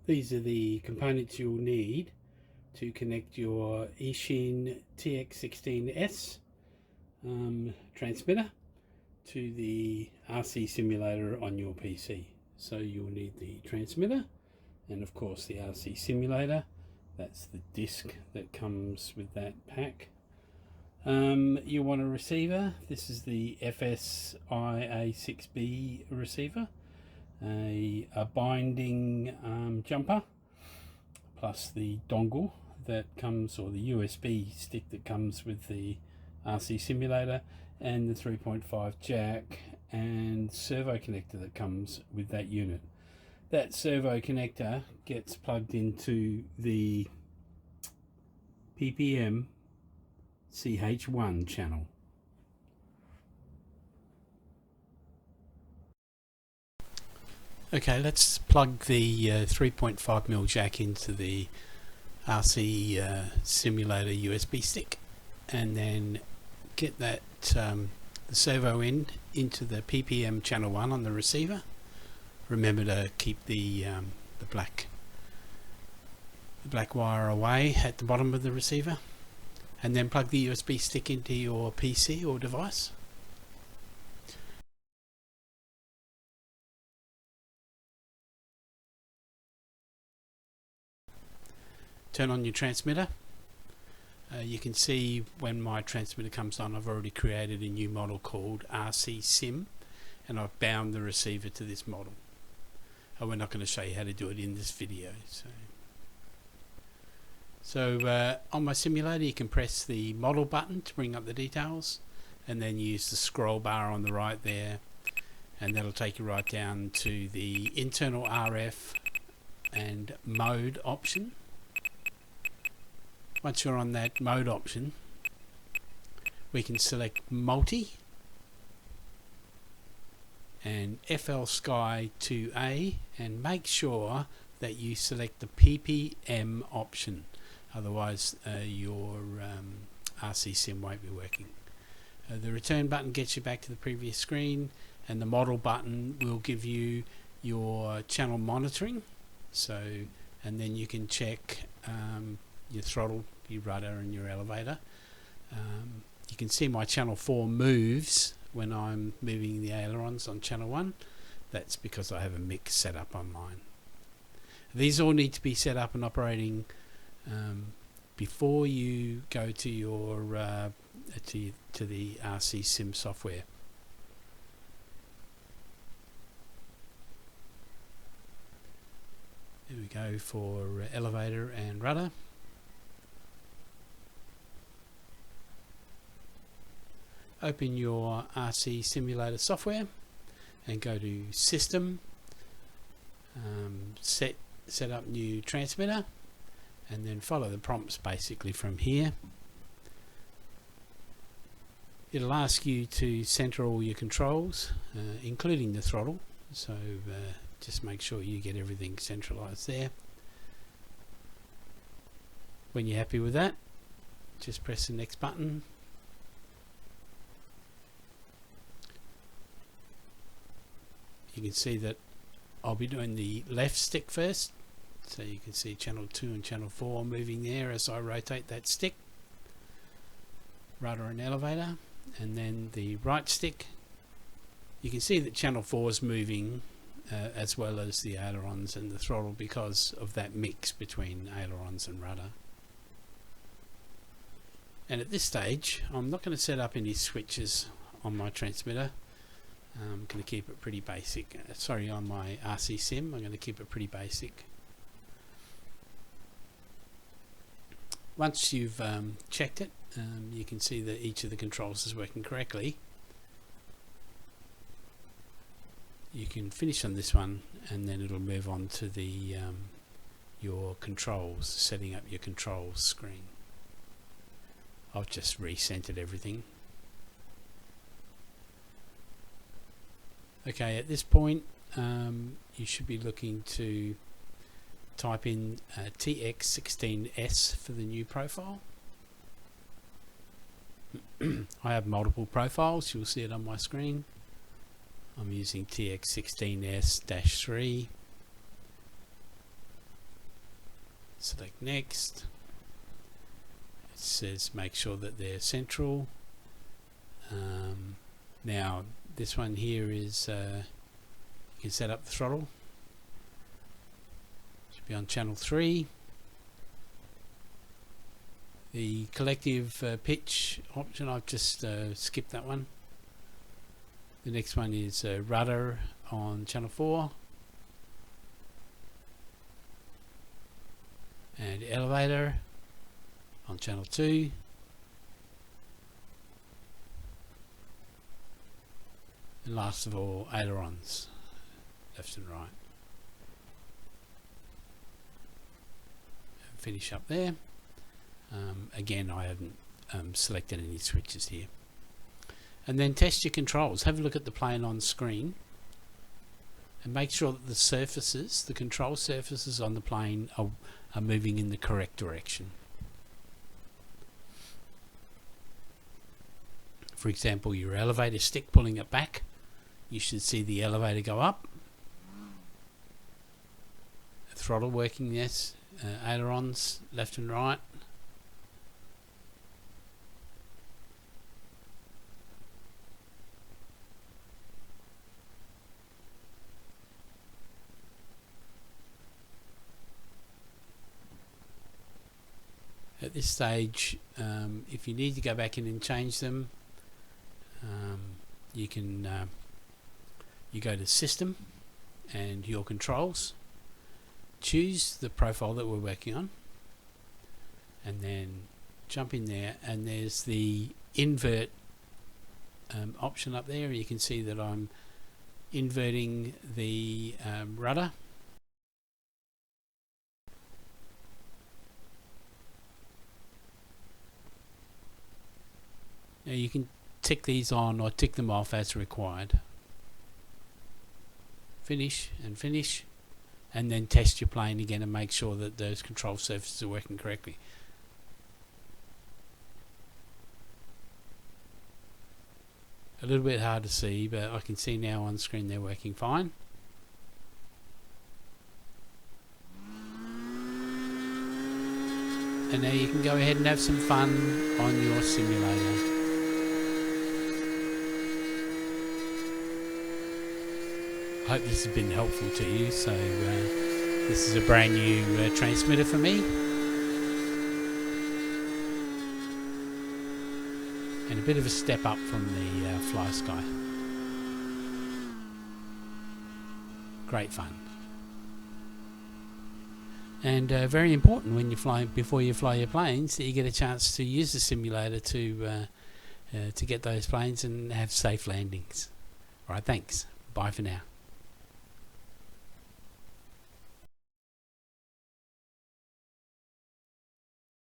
These are the components you'll need to connect your Eachine TX16S transmitter to the RC simulator on your PC. So you'll need the transmitter and of course the RC simulator. That's the disc that comes with that pack. You want a receiver. This is the FSIA6B receiver, a binding jumper, plus the dongle that comes, or the USB stick that comes with the RC simulator, and the 3.5 jack and servo connector that comes with that unit. That servo connector gets plugged into the PPM CH1 channel. Okay, let's plug the 3.5mm jack into the RC simulator USB stick, and then get that the servo into the PPM channel 1 on the receiver. Remember to keep the black wire away at the bottom of the receiver, and then plug the USB stick into your PC or device. Turn on your transmitter. You can see when my transmitter comes on, I've already created a new model called RC Sim, and I've bound the receiver to this model. We're not going to show you how to do it in this video. So on my simulator, you can press the model button to bring up the details, and then use the scroll bar on the right there, and that'll take you right down to the internal RF and mode option. Once you're on that mode option, we can select multi and FL Sky 2A, and make sure that you select the PPM option, otherwise your RC Sim won't be working. The return button gets you back to the previous screen, and the model button will give you your channel monitoring. And then you can check your throttle, your rudder and your elevator. You can see my channel 4 moves when I'm moving the ailerons on channel 1. That's because I have a mix set up on mine. These all need to be set up and operating before you go to your to the RC Sim software. There we go for elevator and rudder. Open your RC simulator software and go to System, set up new transmitter, and then follow the prompts basically from here. It'll ask you to center all your controls, including the throttle, so just make sure you get everything centralized there. When you're happy with that, just press the next button. You can see that I'll be doing the left stick first, so you can see channel 2 and channel 4 moving there as I rotate that stick, rudder and elevator. And then the right stick, you can see that channel 4 is moving as well as the ailerons and the throttle, because of that mix between ailerons and rudder. And at this stage, I'm not going to set up any switches on my transmitter. I'm going to keep it pretty basic. Sorry, on my RC Sim, I'm going to keep it pretty basic. Once you've checked it, you can see that each of the controls is working correctly. You can finish on this one, and then it'll move on to the your controls, setting up your controls screen. I've just recentered everything. Okay, at this point you should be looking to type in TX16S for the new profile. I have multiple profiles, you'll see it on my screen. I'm using TX16S-3. select next. It says make sure that they're central. Now this one here is you can set up the throttle. Should be on channel 3. The collective pitch option, I've just skipped that one. The next one is rudder on channel 4. And elevator on channel 2. And last of all, ailerons, left and right. And finish up there. Again, I haven't selected any switches here. And then test your controls. Have a look at the plane on screen and make sure that the surfaces, the control surfaces on the plane are moving in the correct direction. For example, your elevator stick pulling it back, you should see the elevator go up. The throttle working, yes. Ailerons left and right. At this stage, if you need to go back in and change them, you can you go to System and your controls, choose the profile that we're working on, and then jump in there, and there's the invert option up there. You can see that I'm inverting the rudder. Now you can tick these on or tick them off as required. Finish and finish, and then test your plane again and make sure that those control surfaces are working correctly. A little bit hard to see, but I can see now on screen they're working fine. And now you can go ahead and have some fun on your simulator. I hope this has been helpful to you. So this is a brand new transmitter for me, and a bit of a step up from the FlySky. Great fun, and very important when you fly, before you fly your planes, that you get a chance to use the simulator to get those planes and have safe landings. All right, thanks. Bye for now.